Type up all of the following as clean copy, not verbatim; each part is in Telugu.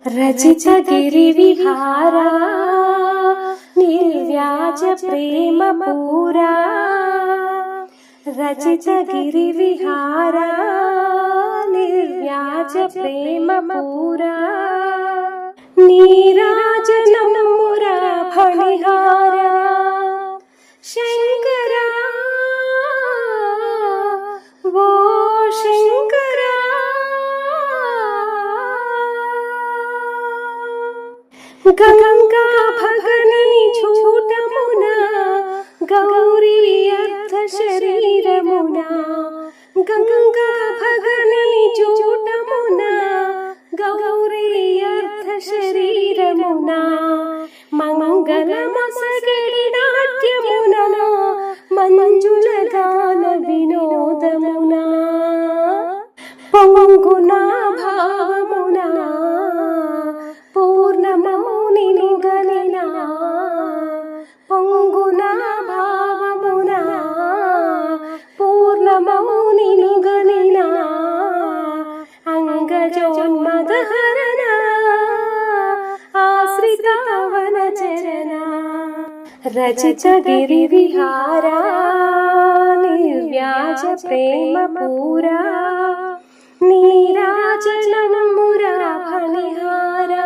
రచిత గిరి విహారా నిర్వ్యాజ ప్రేమ పూరా రచిత గిరి విహారా నిర్వ్యాజ ప్రేమ పూరా నీరాజనమురా ఫణిహారా శంకరా ఓ శంకరా గంగా భగని చూటమున గౌరీ అర్ధ శరీరమున గంగా భగని చూటమున గౌరీ అర్ధ శరీరమున మంగళ మసగడి నాట్యమున మంజుల గాన వినోదమున పొంగున భావమున పూర్ణమౌని నిగలిన పొంగున భావమున పూర్ణమౌని నిగలిన అంగజోన్మదహరణ ఆశ్రితావన చరణ రచిత గిరి విహారా నిర్వ్యాజ ప్రేమ పూరా నీరాజనమురా ఫణిహారా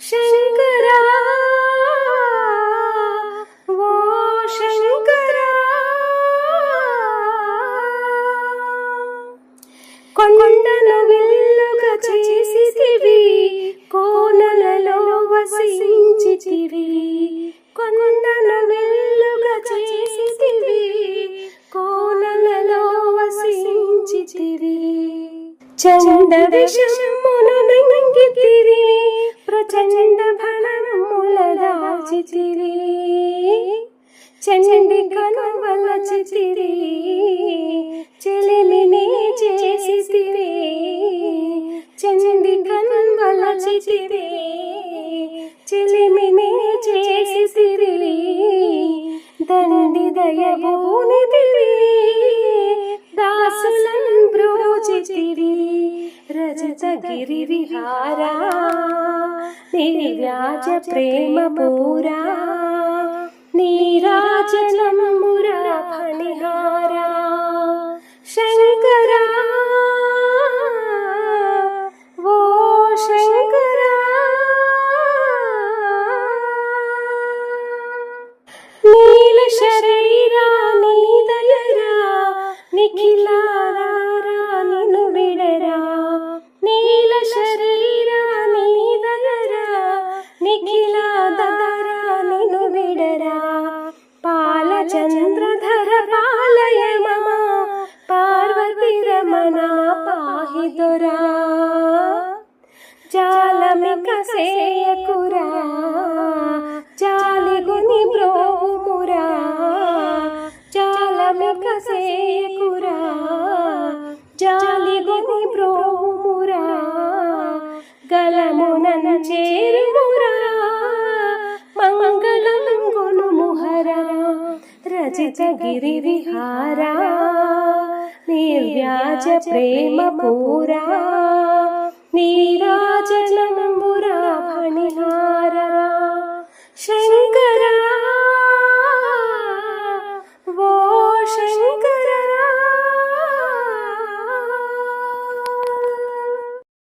శంకరా ఓ శంకరా కొండను విల్లుగా చేసితివి కోనలలో వసించితివి కొండను విల్లుగా చేసితివి కోనలలో వసించితివి చండ విషమును మింగితివి ప్రచండ ఫలముల దాచితివి చండికను వలచితివి చెలిమిని చేసితివి చండికను వలచితివి చెలిమిని చేసితివి దండి దయబూనితివి దాసులను బ్రోచితివి రచిత గిరి విహారా నిర్వ్యాజ ప్రేమ పూరా నీరాజనమురా ఫణిహారా శంకరా ఓ శంకరా నీల శరీరా నీ దయరా నిఖిలారా నిన్ను విడరా నీల శరీరా నీ దయరా నిఖిలాదారా నిన్ను విడరా పాలచంద్రధర పాలయ మమ పార్వతి రమణ పాహి దొరా జాలమిక సేయకురా జాలిగుని బ్రోమురా జాలమిక సేయకురా జాలిగుని బ్రోమురా గలమునన చేరుమురా మంగళం గునుముహరా రచిత గిరి విహారా నిర్వ్యాజ ప్రేమ పూరా నీ